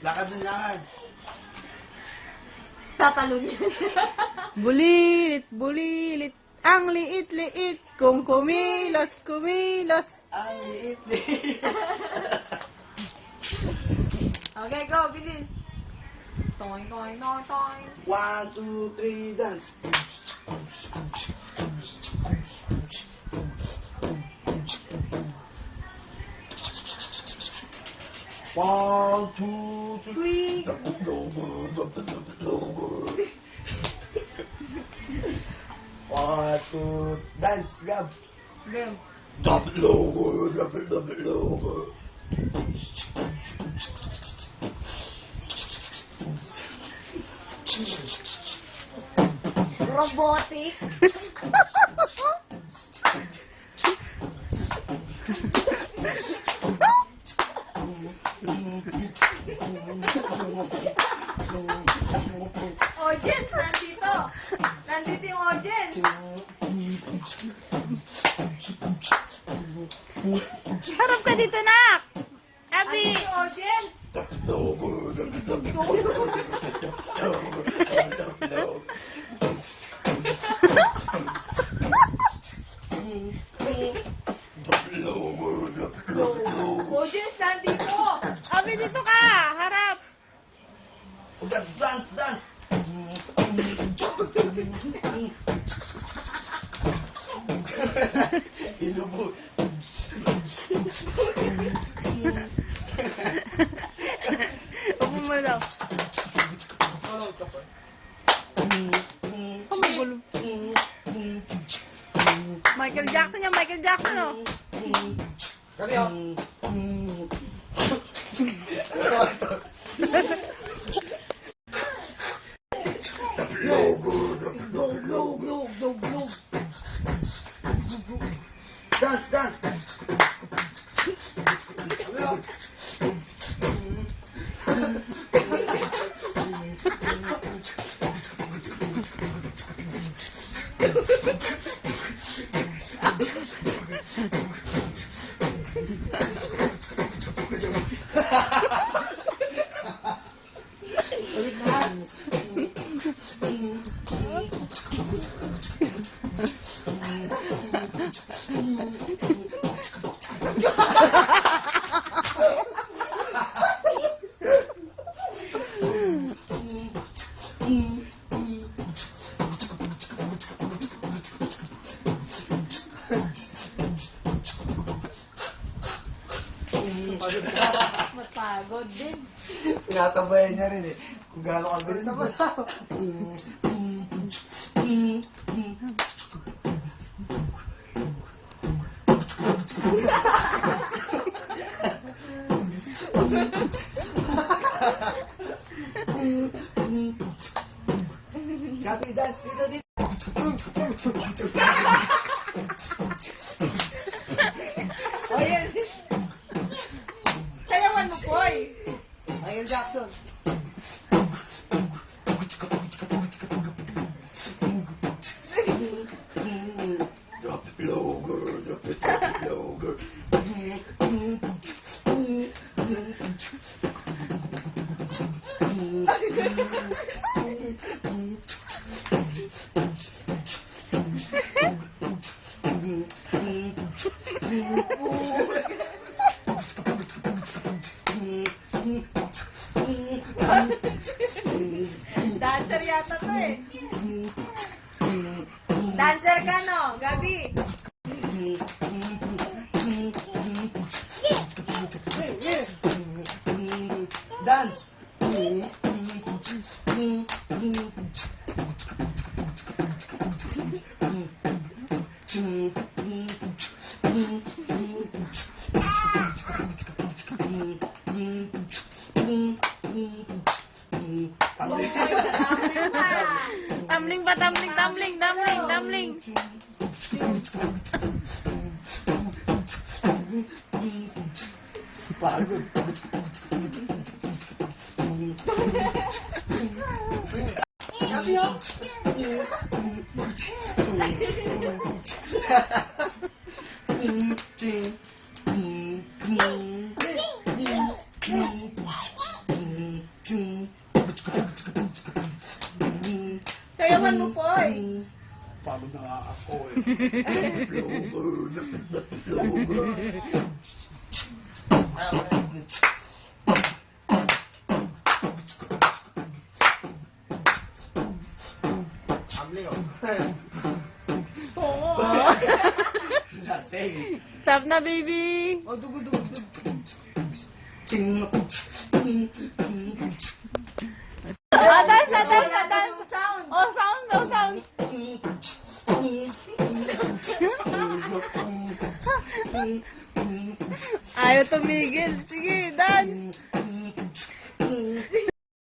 Lakad ng lakad. Tatalon yun. Bulilit, bulilit. Ang liit-liit. Kung kumilos, kumilos. Ang liit-liit. Okay, go, bilis. Toing, toing, toing, toing. 1, 2, 3, dance. 1, 2, 3. 1, 2, dance, grab. Game. Double logo, double logo. Robotic. Audience, nandito. Nandito yung audience. Harap ka dito, nak. Abi. Nandito yung audience. Audience, nandito. Abi, dito ka. Harap. Dance, dance. Inubo. Upo mo daw. Oh, may gulo. Michael Jackson yan, Michael Jackson, oh. Kaya. Dance, dance. Matagod din. Sinasabayan niya rin eh. Kung gaano kabilis ako. Happy dance dito dito. O yan. Sayawan mo, boy. Michael Jackson. Drop it low, girl. Drop it low, girl. Dancer yata to eh. Dancer ka no, Gabi. Dance. Tumbling pa, tumbling, tumbling, tumbling, tumbling. Pagod. Happy ho? Sayawan mo, Poy. Pagod na nga ako eh. Ambling oh. Oo. Lasing. Stop na, baby. Oh, dugo, dugo, dugo. Dance, dance. Sound. Oh, sound, no sound. Ayaw tumigil. Sige, dance.